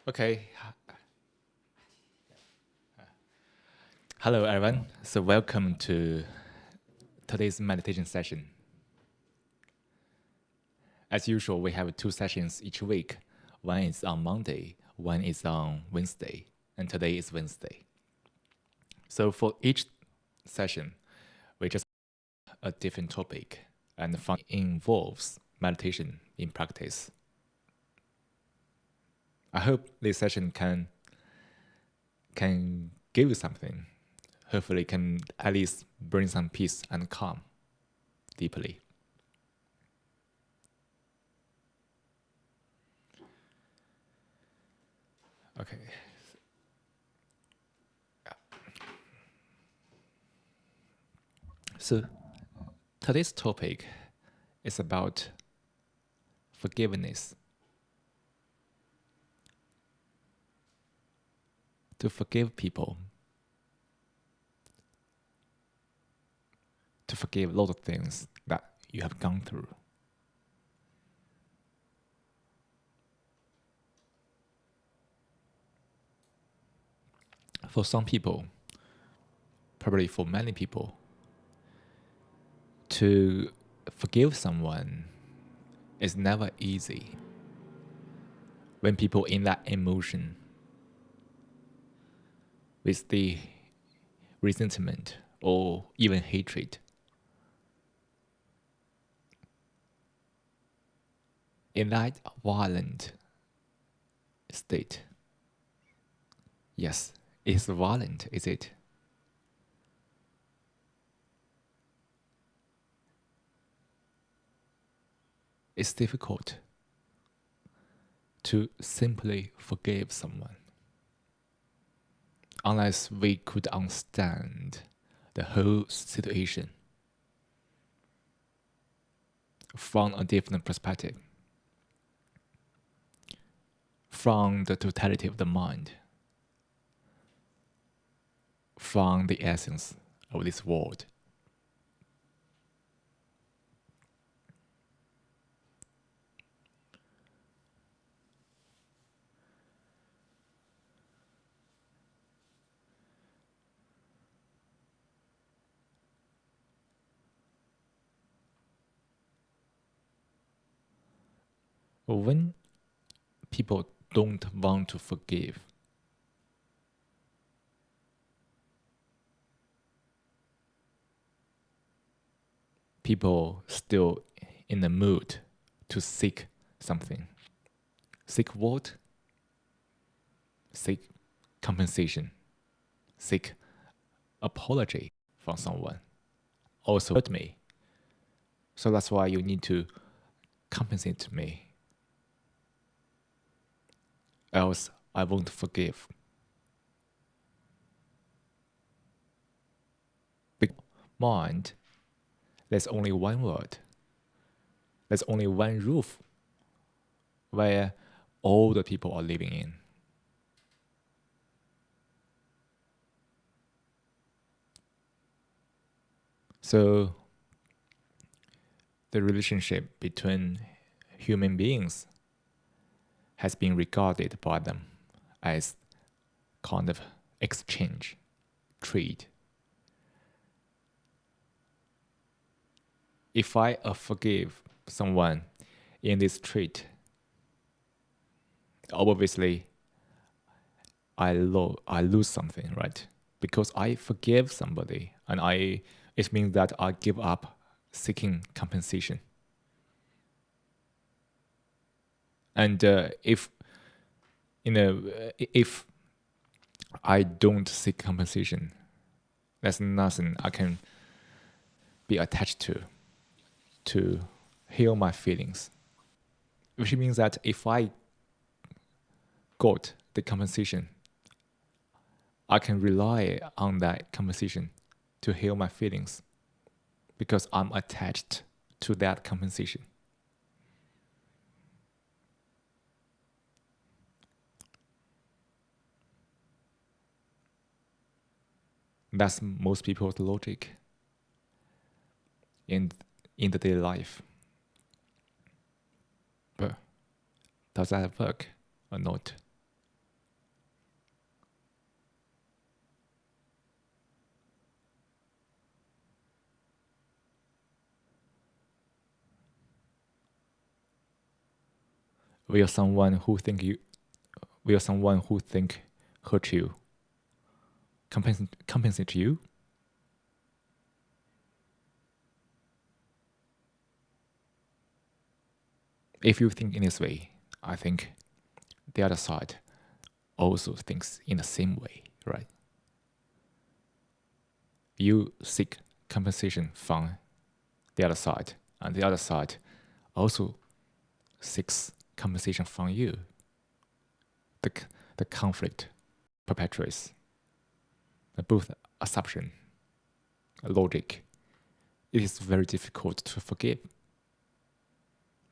Okay. Hello, everyone. So, welcome to today's meditation session. As usual, we have two sessions each week. One is on Monday, one is on Wednesday, and today is Wednesday. So, for each session, we just a different topic and involves meditation in practice. I hope this session can give you something. Hopefully, can at least bring some peace and calm deeply. Okay. So today's topic is about forgiveness. To forgive people. To forgive a lot of things that you have gone through. For some people, probably for many people, to forgive someone is never easy. When people in that emotion with the resentment or even hatred, in that violent state. Yes, it's violent, is it? It's difficult to simply forgive someone unless we could understand the whole situation from a different perspective, from the totality of the mind, from the essence of this world. When people don't want to forgive, people still in the mood to seek something. Seek what? Seek compensation. Seek apology from someone. Also hurt me. So that's why you need to compensate me. Else I won't forgive. Because mind, there's only one word. There's only one roof where all the people are living in. So the relationship between human beings has been regarded by them as kind of exchange, trade. If I forgive someone in this trade, obviously I lose something, right? Because I forgive somebody, and it means that I give up seeking compensation. And if if I don't seek compensation, there's nothing I can be attached to heal my feelings. Which means that if I got the compensation, I can rely on that compensation to heal my feelings because I'm attached to that compensation. That's most people's logic in the daily life. But does that work or not? will someone who think hurt you compensate you? If you think in this way, I think the other side also thinks in the same way, right? You seek compensation from the other side, and the other side also seeks compensation from you. The conflict perpetuates. Both assumption, logic. It is very difficult to forgive.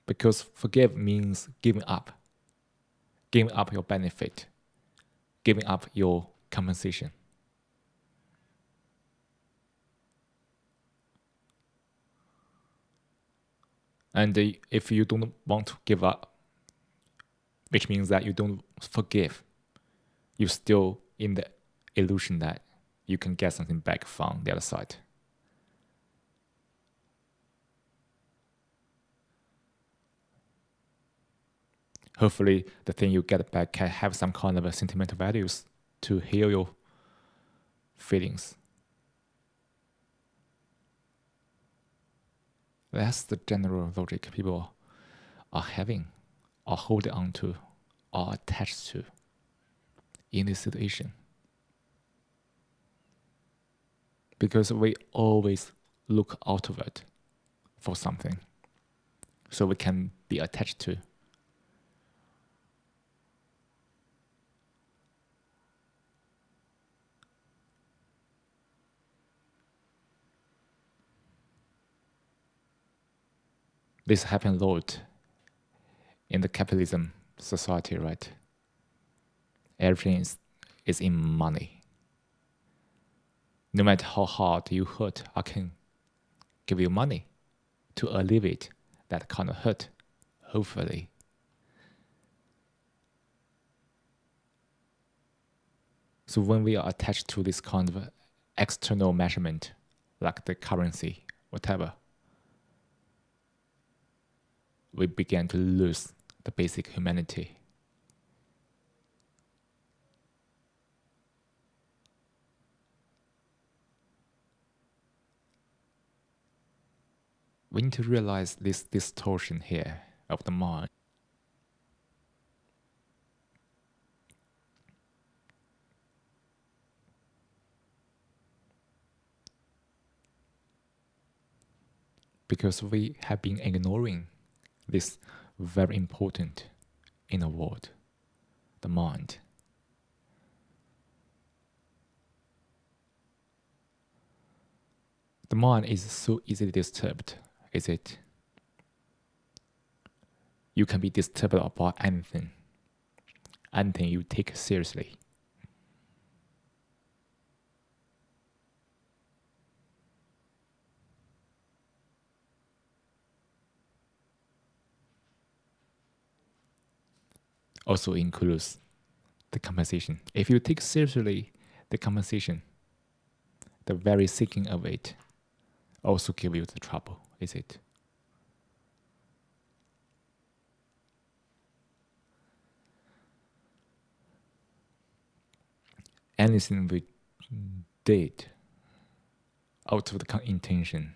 Because forgive means giving up your benefit, giving up your compensation. And if you don't want to give up, which means that you don't forgive, you're still in the illusion that you can get something back from the other side. Hopefully, the thing you get back can have some kind of a sentimental values to heal your feelings. That's the general logic people are having, or holding on to, or attached to in this situation. Because we always look outward for something, so we can be attached to. This happens a lot in the capitalism society, right? Everything is in money. No matter how hard you hurt, I can give you money to alleviate that kind of hurt, hopefully. So when we are attached to this kind of external measurement, like the currency, whatever, we began to lose the basic humanity. We need to realize this distortion here of the mind. Because we have been ignoring this very important inner world, the mind. The mind is so easily disturbed, is it? You can be disturbed about anything you take seriously. Also includes the compensation. If you take seriously the compensation, the very seeking of it also give you the trouble, is it? Anything we did out of the intention,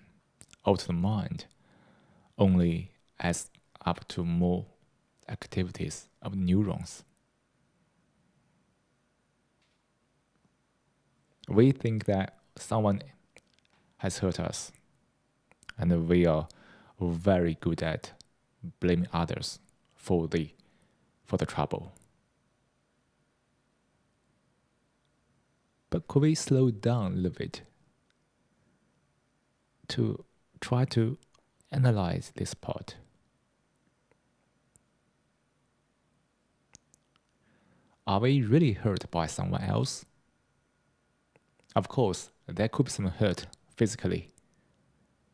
out of the mind, only adds up to more activities of neurons. We think that someone has hurt us, and we are very good at blaming others for the trouble. But could we slow down a little bit to try to analyze this part? Are we really hurt by someone else? Of course, there could be some hurt physically.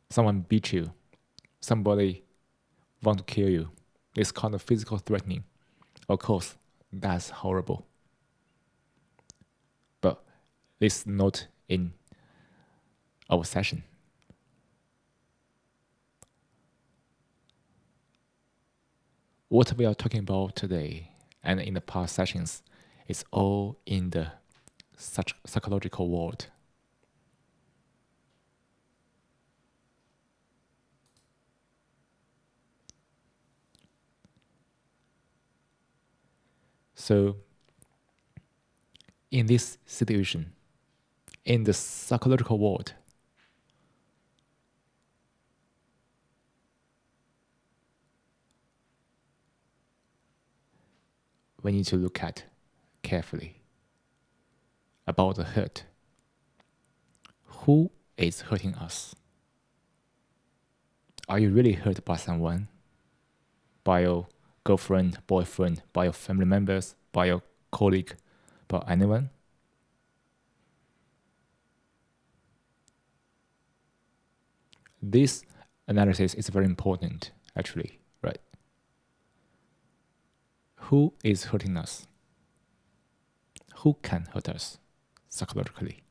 Someone beat you. Somebody want to kill you. This kind of physical threatening. Of course, that's horrible. But this is not in our session. what we are talking about today and in the past sessions is all in the such psychological world. So in this situation, in the psychological world, we need to look at carefully about the hurt. Who is hurting us? Are you really hurt by someone? By your girlfriend, boyfriend, by your family members, by your colleague, by anyone? This analysis is very important, actually, right? Who is hurting us? Who can hurt us psychologically?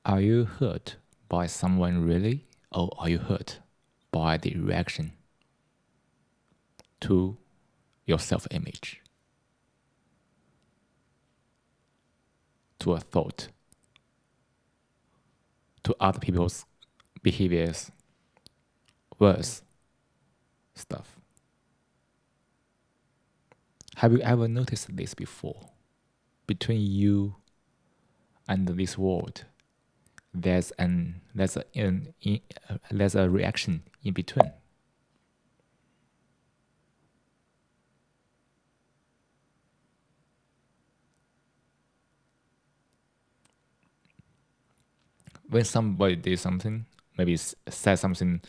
Are you hurt by someone really, or are you hurt by the reaction to your self-image, to a thought, to other people's behaviors, words, stuff? Have you ever noticed this before? Between you and this world, there's a reaction in between. When somebody did something, maybe said something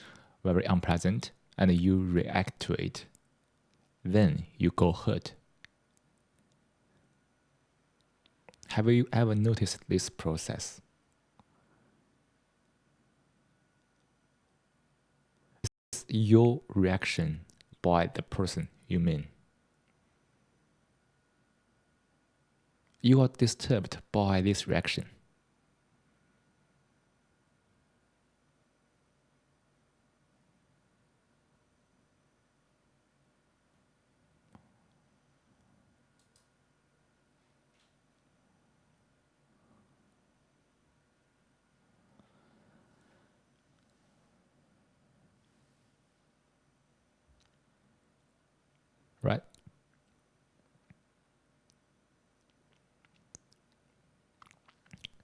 very unpleasant, and you react to it, then you go hurt. Have you ever noticed this process? It's your reaction by the person you mean. You are disturbed by this reaction. Right?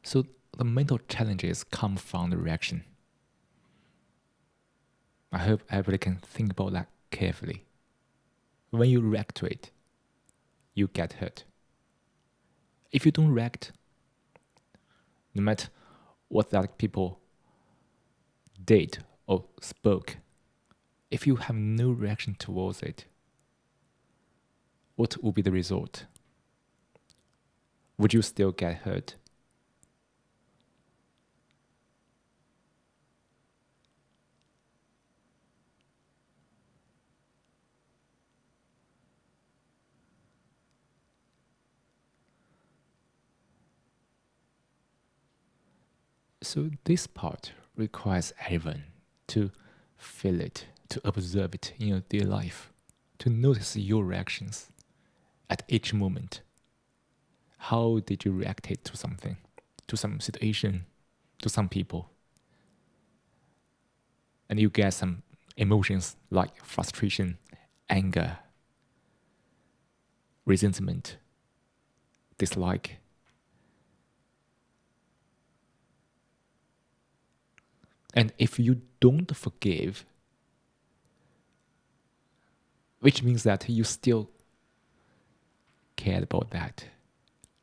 So the mental challenges come from the reaction. I hope everybody can think about that carefully. When you react to it, you get hurt. If you don't react, no matter what the other people did or spoke, if you have no reaction towards it, what will be the result? Would you still get hurt? So this part requires everyone to feel it, to observe it in your daily life, to notice your reactions at each moment. How did you react to something, to some situation, to some people? And you get some emotions like frustration, anger, resentment, dislike. And if you don't forgive, which means that you still care about that,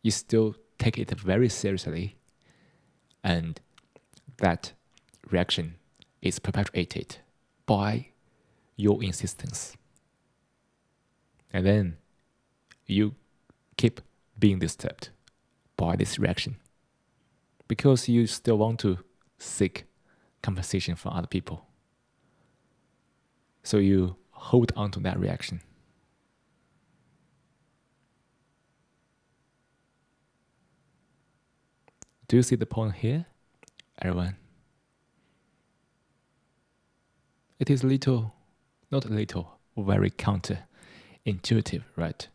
you still take it very seriously, and that reaction is perpetuated by your insistence. And then you keep being disturbed by this reaction because you still want to seek compensation from other people. So you hold on to that reaction. Do you see the point here, everyone? It is not little, very counterintuitive, right?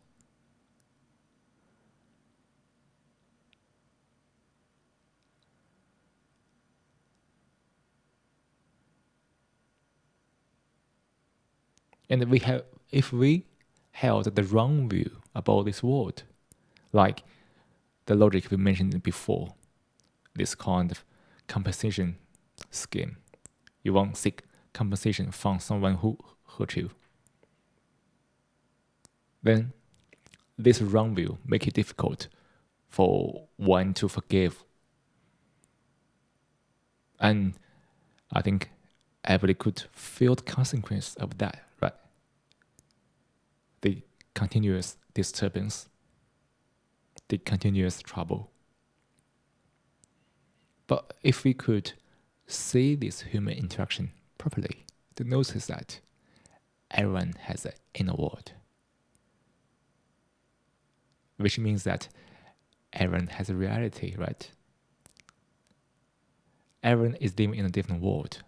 And if we held the wrong view about this world, like the logic we mentioned before, this kind of compensation scheme, you won't seek compensation from someone who hurt you, then this wrong view make it difficult for one to forgive. And I think everybody could feel the consequence of that, right? The continuous disturbance, the continuous trouble. But if we could see this human interaction properly, to notice that everyone has an inner world, which means that everyone has a reality, right? Everyone is living in a different world.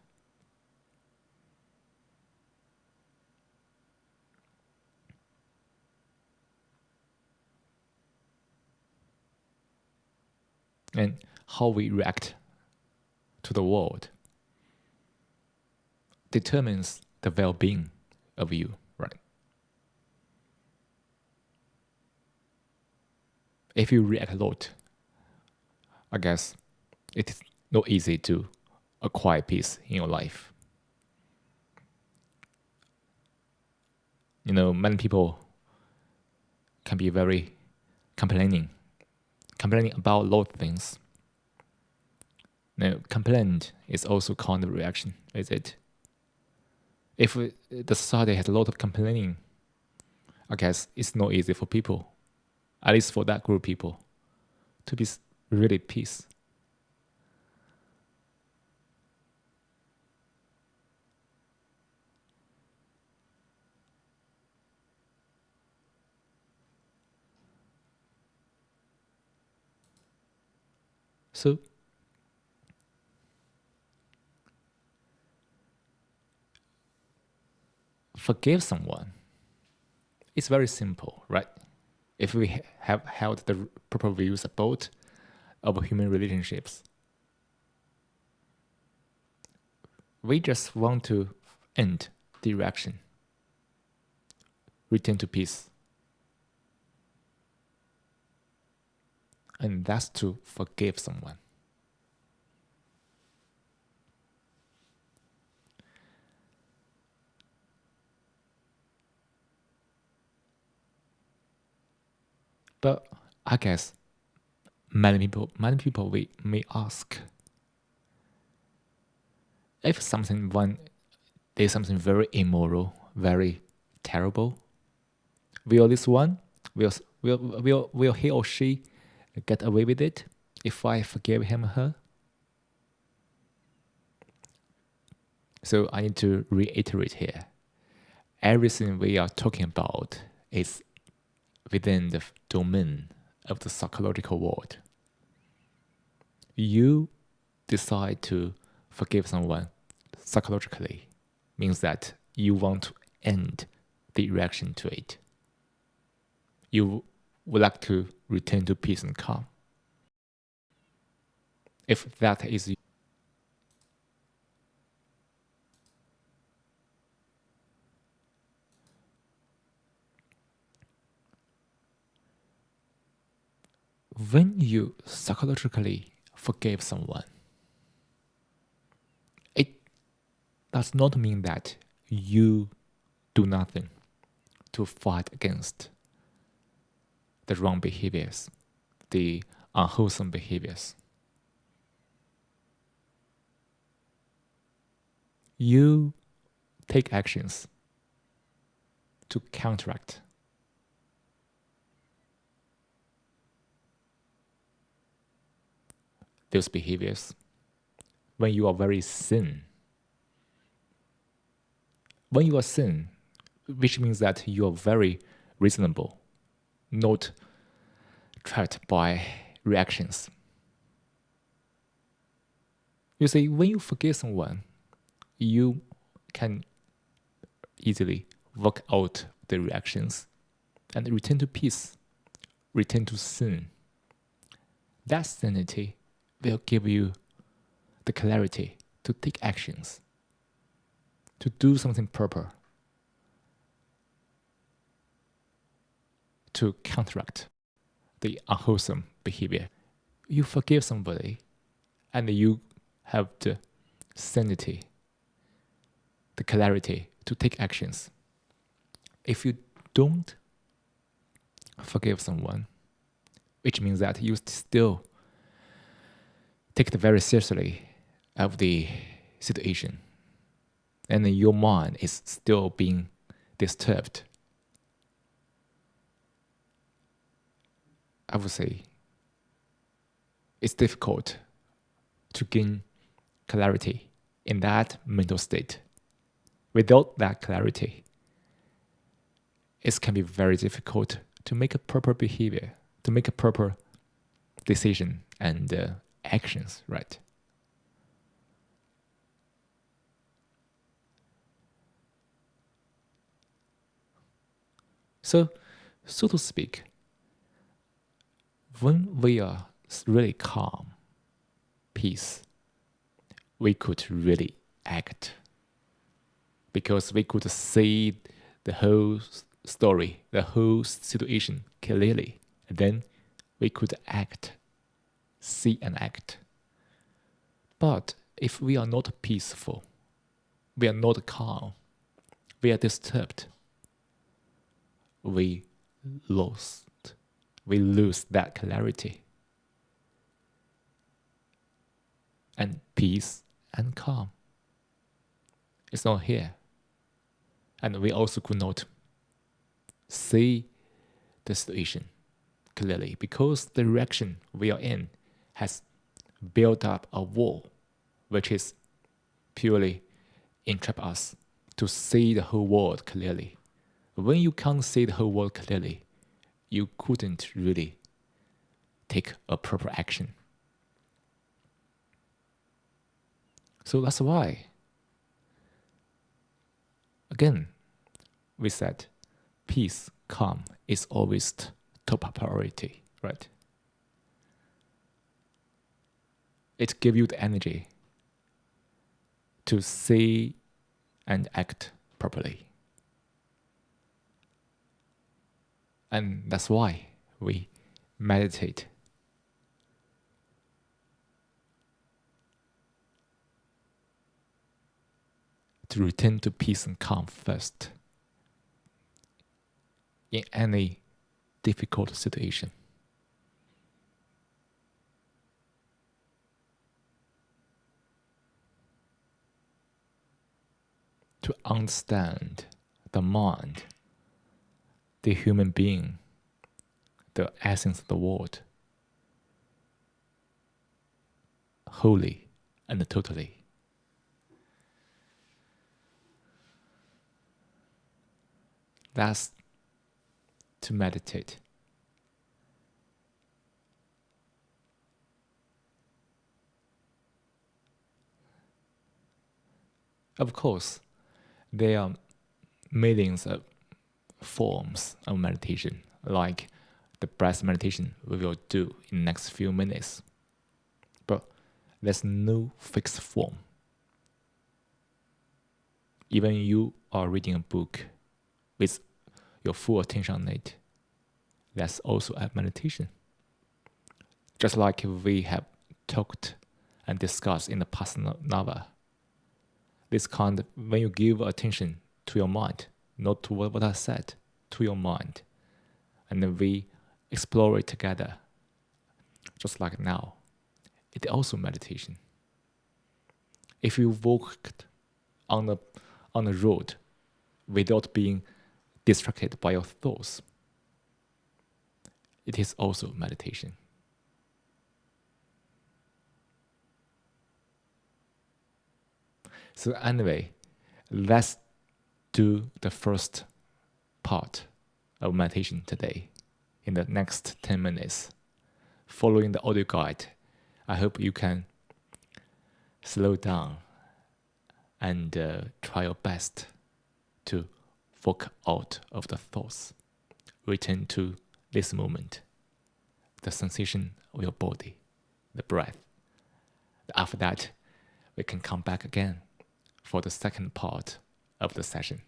And how we react to the world determines the well-being of you, right? If you react a lot, I guess it is not easy to acquire peace in your life. Many people can be very complaining about a lot of things. Now, complaint is also kind of reaction, is it? If the society has a lot of complaining, I guess it's not easy for people, at least for that group of people, to be really peace. So, forgive someone. It's very simple, right? If we have held the proper views about human relationships, we just want to end the reaction, return to peace. And that's to forgive someone. But I guess many people we may ask, if one did something very immoral, very terrible, will he or she get away with it if I forgive him or her? So I need to reiterate here. Everything we are talking about is within the domain of the psychological world. You decide to forgive someone psychologically means that you want to end the reaction to it. You would like to return to peace and calm. If that is when you psychologically forgive someone, it does not mean that you do nothing to fight against the wrong behaviors, the unwholesome behaviors. You take actions to counteract those behaviors, when you are very thin. When you are thin, which means that you are very reasonable, not trapped by reactions. You see, when you forgive someone, you can easily work out the reactions and return to peace, return to sin. That sanity will give you the clarity to take actions, to do something proper, to counteract the unwholesome behavior. You forgive somebody and you have the sanity, the clarity to take actions. If you don't forgive someone, which means that you still take it very seriously of the situation, and your mind is still being disturbed, I would say it's difficult to gain clarity in that mental state. Without that clarity, it can be very difficult to make a proper behavior, to make a proper decision and actions, right? So to speak, when we are really calm, peace, we could really act because we could see the whole story, the whole situation clearly. And then we could act, see and act. But if we are not peaceful, we are not calm, we are disturbed, we lose that clarity and peace and calm. It's not here. And we also could not see the situation clearly because the direction we are in has built up a wall which is purely entrap us to see the whole world clearly. When you can't see the whole world clearly, you couldn't really take a proper action. So that's why, again, we said peace, calm is always top priority, right? It gives you the energy to see and act properly. And that's why we meditate. To return to peace and calm first in any difficult situation. To understand the mind, the human being, the essence of the world, wholly and totally. That's to meditate. Of course, there are millions of forms of meditation, like the breath meditation we will do in the next few minutes. But there's no fixed form. Even you are reading a book with your full attention on it, that's also a meditation. Just like we have talked and discussed in the past novel. This kind of, when you give attention to your mind, not to what I said, to your mind, and then we explore it together, just like now, it's also meditation. If you walked on the road without being distracted by your thoughts, it is also meditation. So anyway, let's do the first part of meditation today in the next 10 minutes. Following the audio guide, I hope you can slow down and try your best to walk out of the thoughts. Return to this moment, the sensation of your body, the breath. After that, we can come back again for the second part of the session.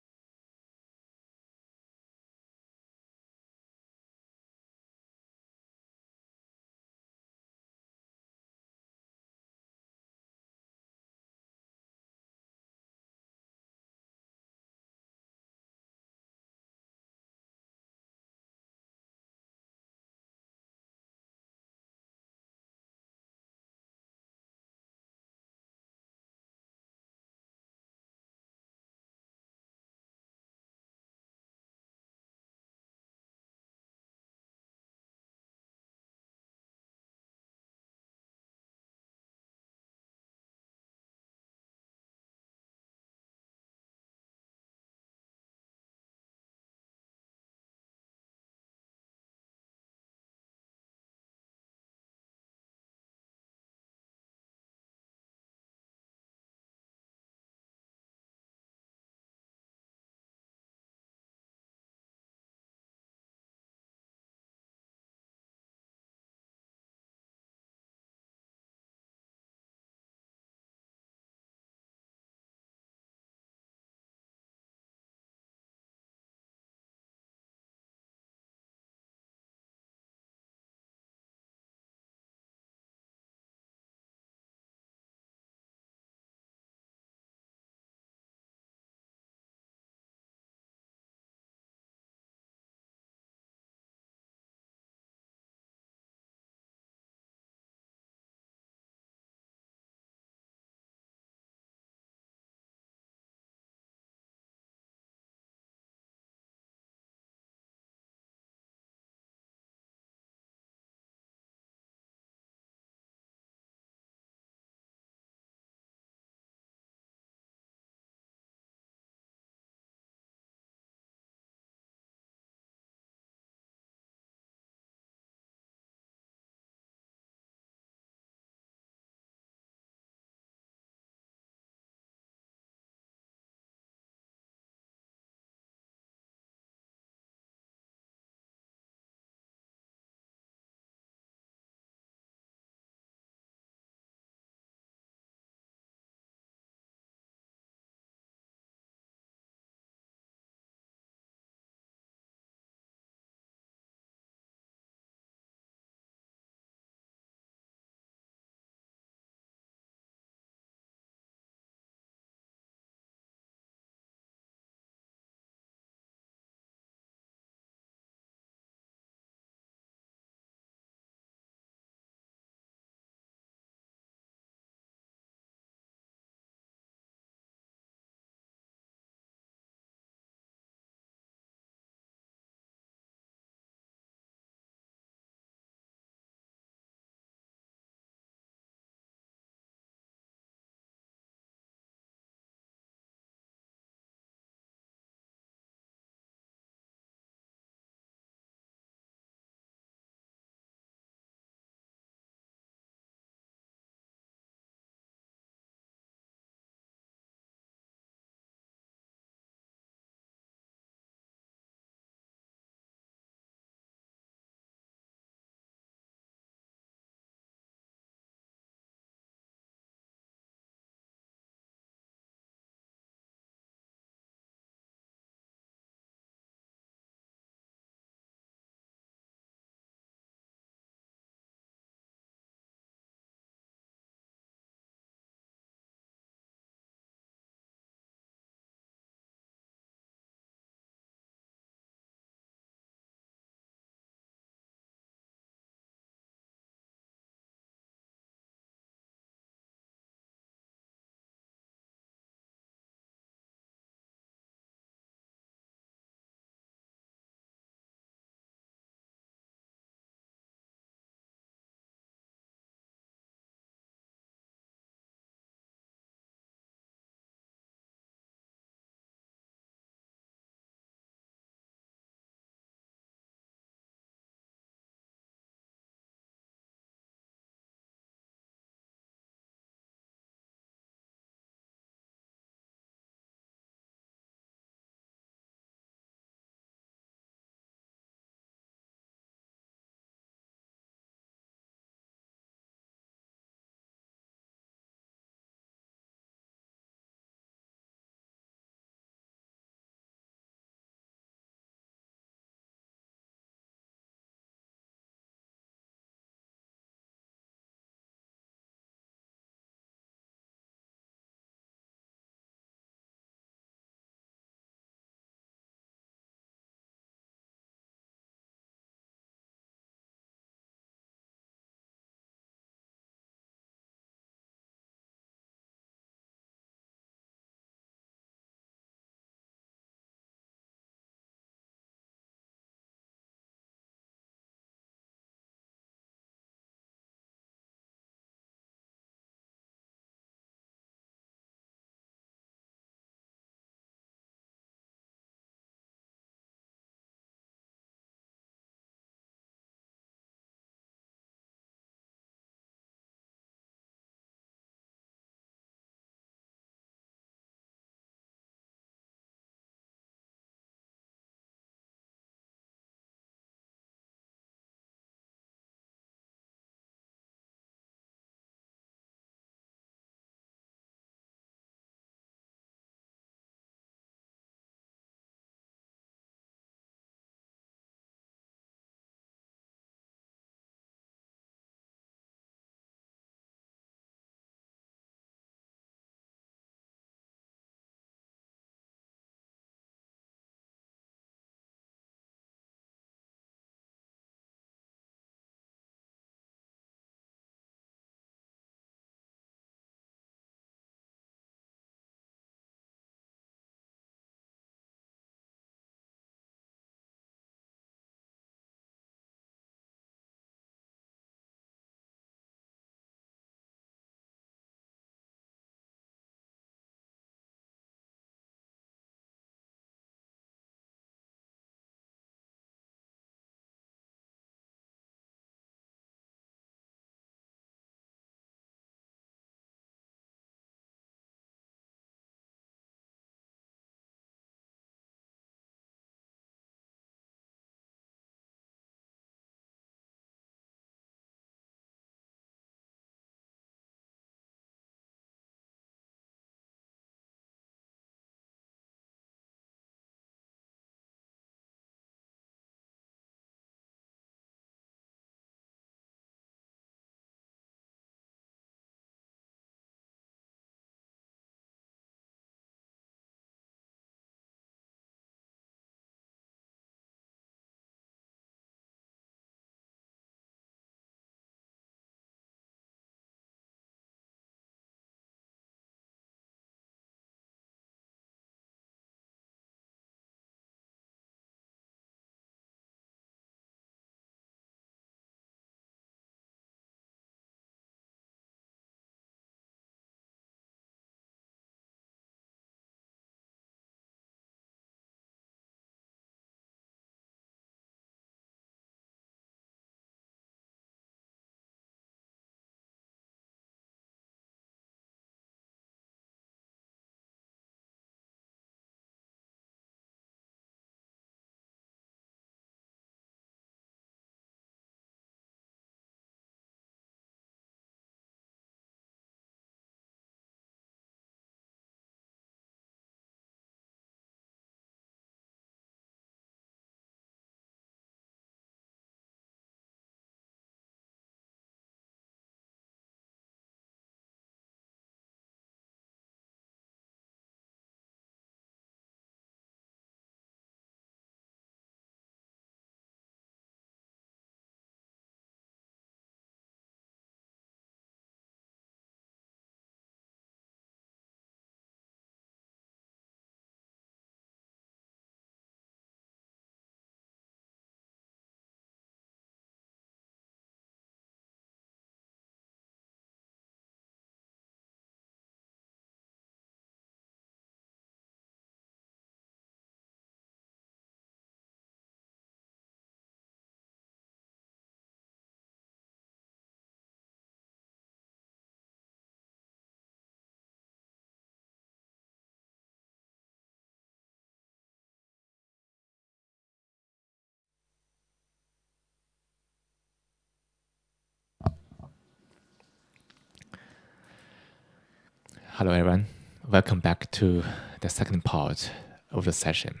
Hello, everyone. Welcome back to the second part of the session.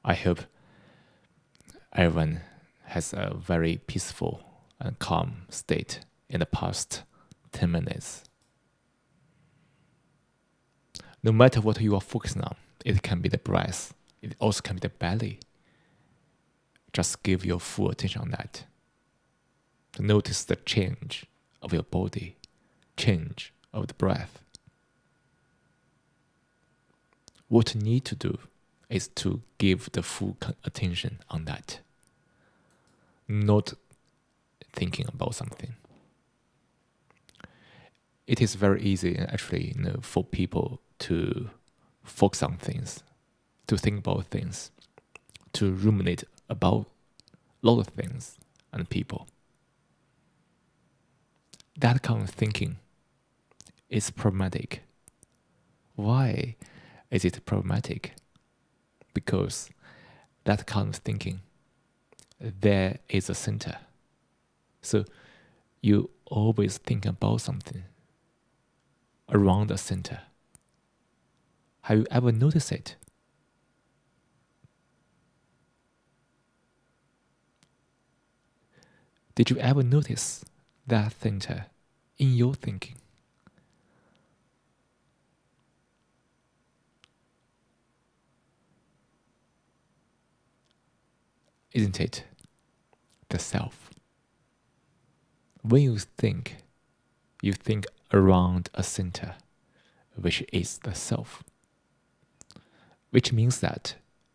I hope everyone has a very peaceful and calm state in the past 10 minutes. No matter what you are focusing on, it can be the breath, it also can be the belly. Just give your full attention on that. To notice the change of your body, change of the breath. What you need to do is to give the full attention on that, not thinking about something. It is very easy, actually, for people to focus on things, to think about things, to ruminate about a lot of things and people. That kind of thinking is problematic. Why is it problematic? Because that kind of thinking, there is a center. So you always think about something around the center. Have you ever noticed it? Did you ever notice that center in your thinking? Isn't it the self? When you think around a center, which is the self, which means that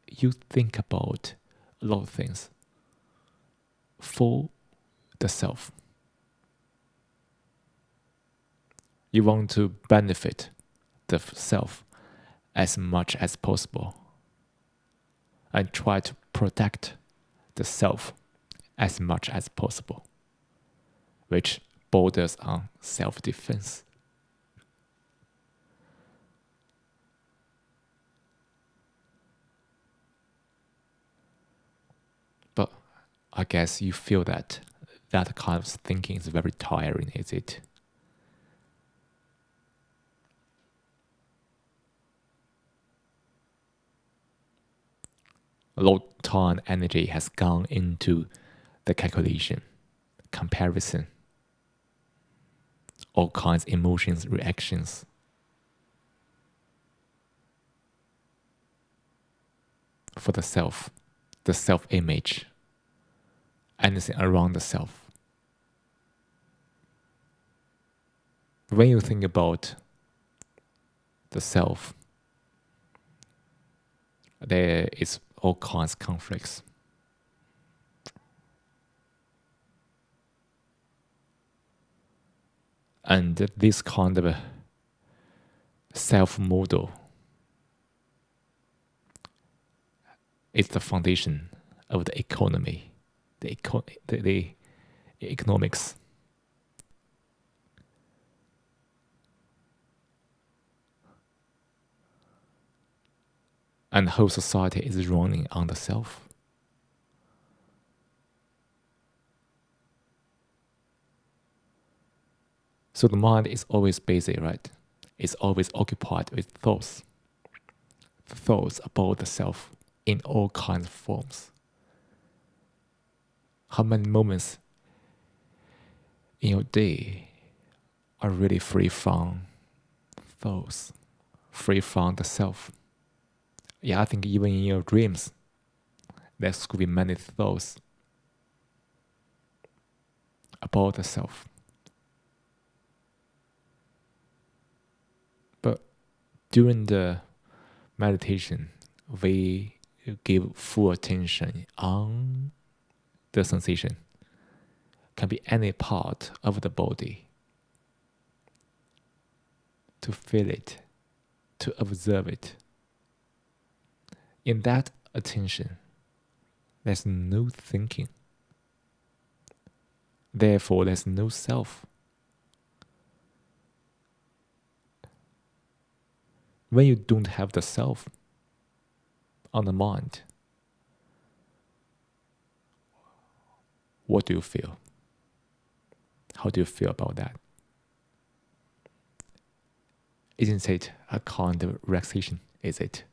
you think about a lot of things for the self. You want to benefit the self as much as possible and try to protect the self as much as possible, which borders on self-defense. But I guess you feel that kind of thinking is very tiring, is it? A lot of time and energy has gone into the calculation, comparison, all kinds of emotions, reactions. For the self-image, anything around the self. When you think about the self, there is all kinds of conflicts. And this kind of self-model is the foundation of the economy, the economics. And the whole society is running on the self. So the mind is always busy, right? It's always occupied with thoughts. Thoughts about the self in all kinds of forms. How many moments in your day are really free from thoughts, free from the self? Yeah, I think even in your dreams, there could be many thoughts about the self. But during the meditation, we give full attention on the sensation. Can be any part of the body. To feel it, to observe it. In that attention, there's no thinking. Therefore, there's no self. When you don't have the self on the mind, what do you feel? How do you feel about that? Isn't it a kind of relaxation? Is it?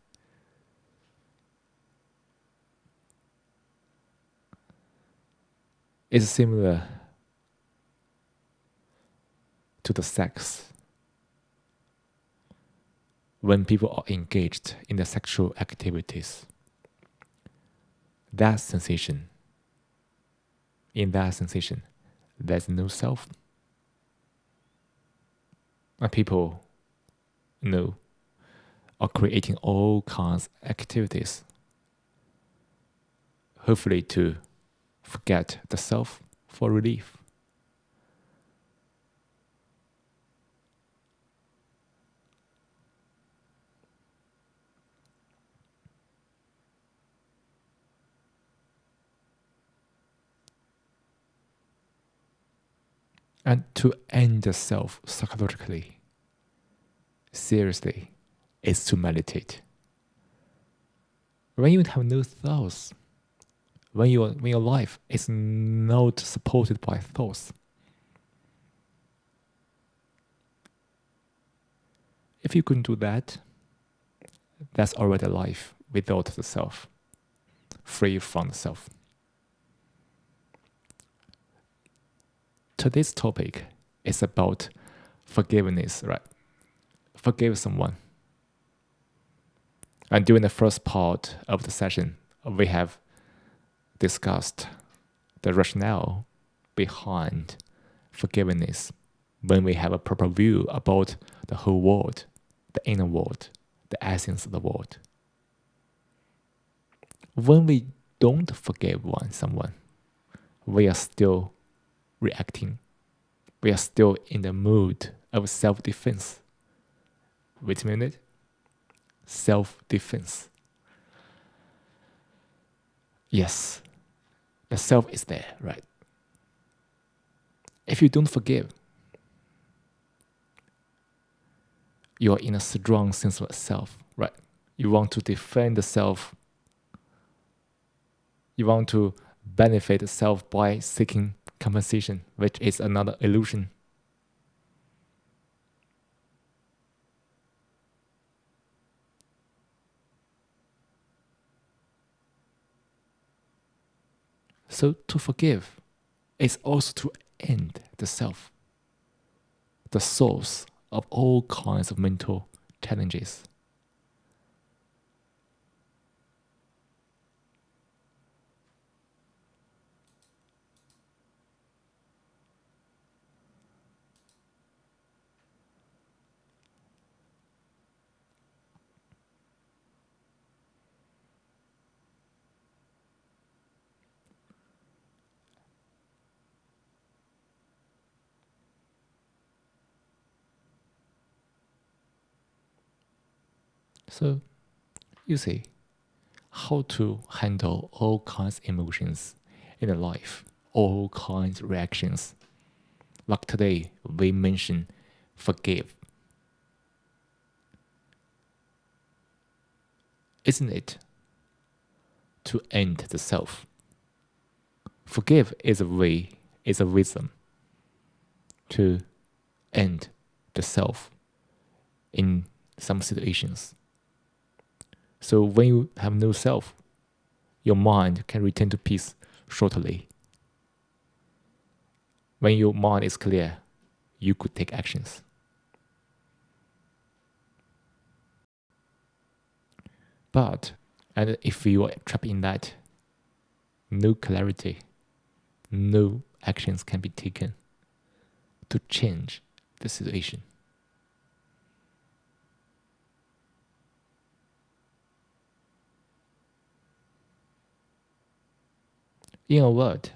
It's similar to the sex. When people are engaged in the sexual activities, that sensation, in that sensation, there's no self. And people, are creating all kinds of activities, hopefully to forget the self for relief. And to end the self psychologically, seriously, is to meditate. When you have no thoughts, when your life is not supported by thoughts, if you can do that, that's already a life without the self, free from the self. Today's topic is about forgiveness, right? Forgive someone. And during the first part of the session, we have discussed the rationale behind forgiveness when we have a proper view about the whole world, the inner world, the essence of the world. When we don't forgive someone, we are still reacting. We are still in the mood of self-defense. Wait a minute. Self-defense. Yes, the self is there, right? If you don't forgive, you're in a strong sense of self, right? You want to defend the self. You want to benefit the self by seeking compensation, which is another illusion. So to forgive is also to end the self, the source of all kinds of mental challenges. So you see how to handle all kinds of emotions in a life, all kinds of reactions. Like today, we mentioned forgive. Isn't it to end the self? Forgive is a way, is a wisdom to end the self in some situations. So when you have no self, your mind can return to peace shortly. When your mind is clear, you could take actions. But and if you are trapped in that, no clarity, no actions can be taken to change the situation. In a word,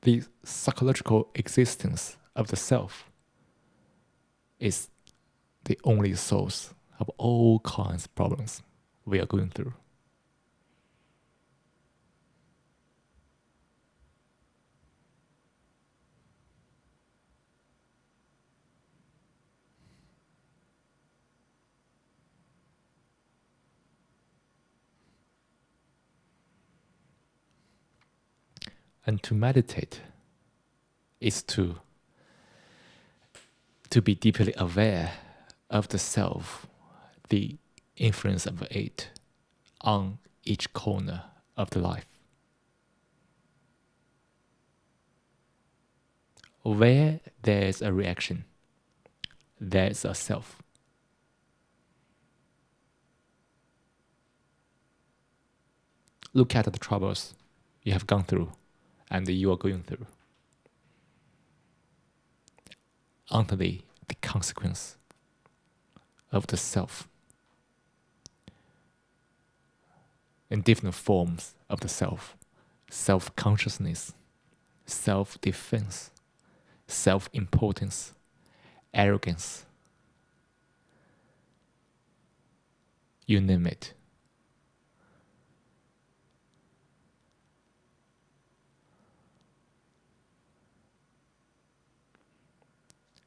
the psychological existence of the self is the only source of all kinds of problems we are going through. And to meditate is to to be deeply aware of the self, the influence of it on each corner of the life. Where there's a reaction, there's a self. Look at the troubles you have gone through and you are going through. Aren't they the consequence of the self? In different forms of the self. Self-consciousness, self-defense, self-importance, arrogance. You name it.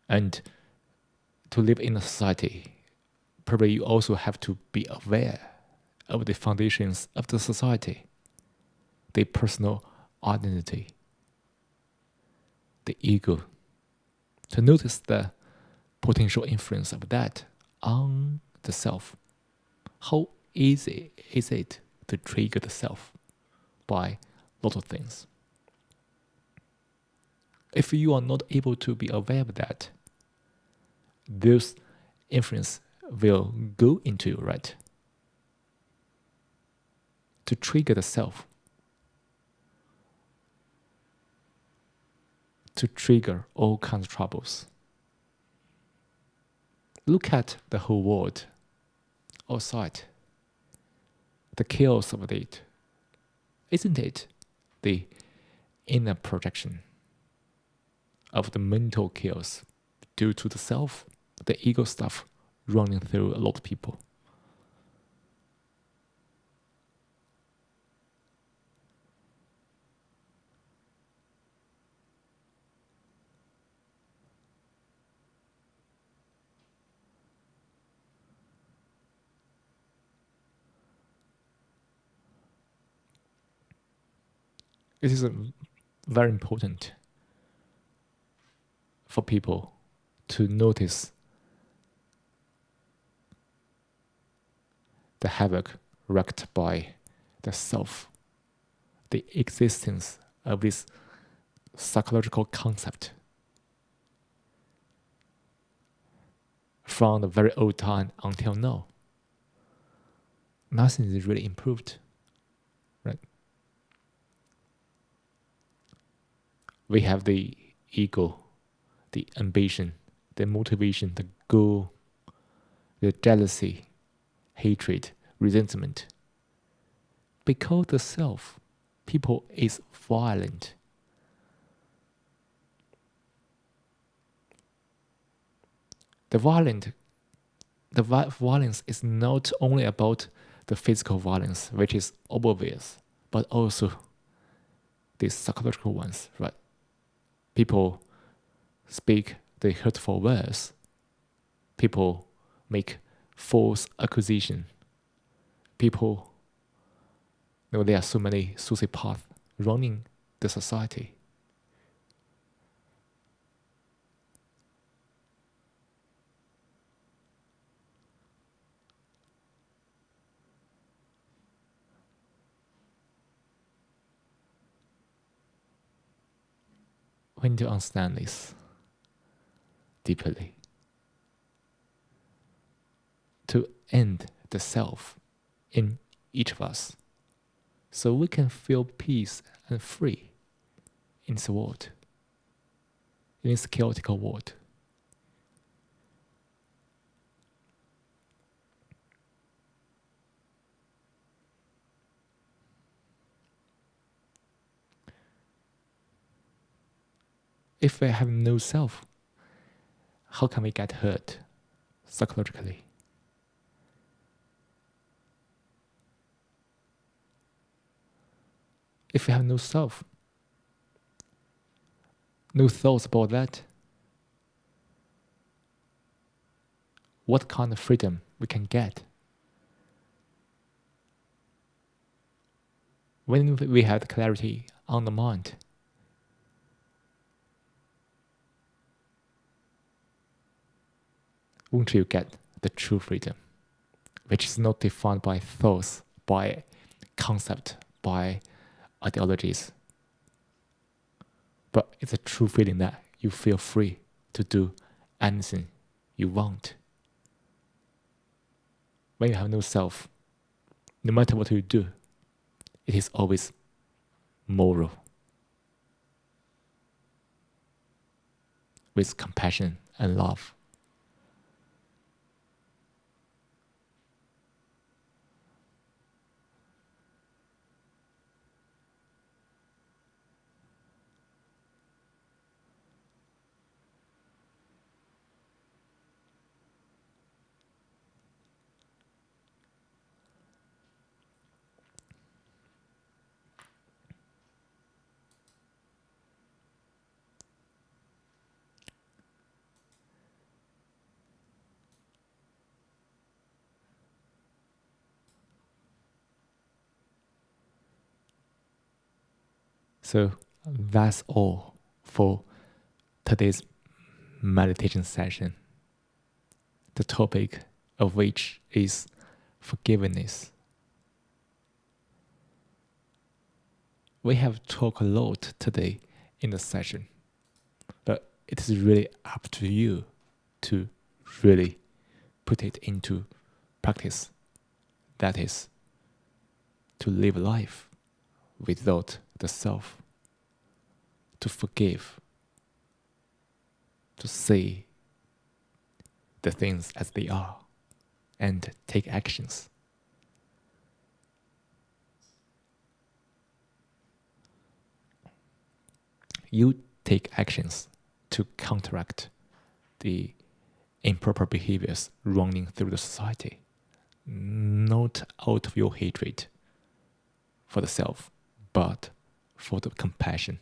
And to live in a society, probably you also have to be aware of the foundations of the society, the personal identity, the ego, to notice the potential influence of that on the self. How easy is it to trigger the self by lot of things? If you are not able to be aware of that, those influence will go into you, right? To trigger the self, to trigger all kinds of troubles. Look at the whole world outside, the chaos of it. Isn't it the inner projection of the mental chaos due to the self, the ego stuff running through a lot of people? It is very important for people to notice the havoc wreaked by the self, the existence of this psychological concept from the very old time until now. Nothing is really improved, right? We have the ego, the ambition, the motivation, the goal, the jealousy, hatred, resentment. Because the self, people is violent. The violence is not only about the physical violence, which is obvious, but also the psychological ones, right? People speak the hurtful words. People make false accusation. People, there are so many sociopaths running the society. We need to understand this deeply. To end the self in each of us, so we can feel peace and free in this world, in this chaotic world. If we have no self, how can we get hurt psychologically? If we have no self, no thoughts about that, what kind of freedom we can get? When we have clarity on the mind, won't you get the true freedom, which is not defined by thoughts, by concept, by ideologies, but it's a true feeling that you feel free to do anything you want. When you have no self, no matter what you do, it is always moral, with compassion and love. So that's all for today's meditation session, the topic of which is forgiveness. We have talked a lot today in the session, but it is really up to you to really put it into practice. That is, to live life without the self, to forgive, to see the things as they are, and take actions. You take actions to counteract the improper behaviors running through the society, not out of your hatred for the self, but for the compassion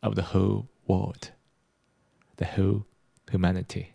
of the whole world, the whole humanity.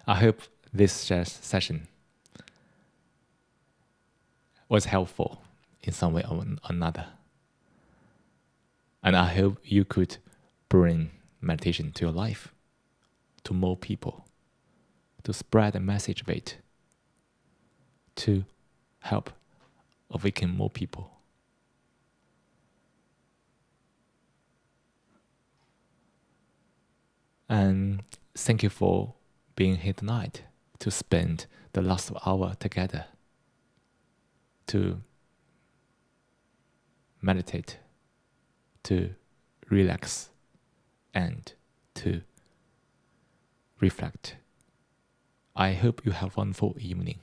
I hope this session was helpful in some way or another. And I hope you could bring meditation to your life, to more people, to spread the message of it, to help awaken more people. And thank you for being here tonight to spend the last hour together to meditate, to relax, and to reflect. I hope you have a wonderful evening.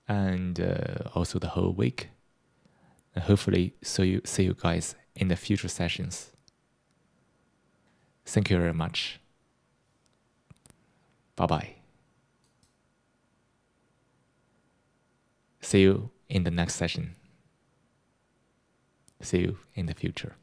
And also the whole week. And hopefully see you guys in the future sessions. Thank you very much. Bye-bye. See you in the next session. See you in the future.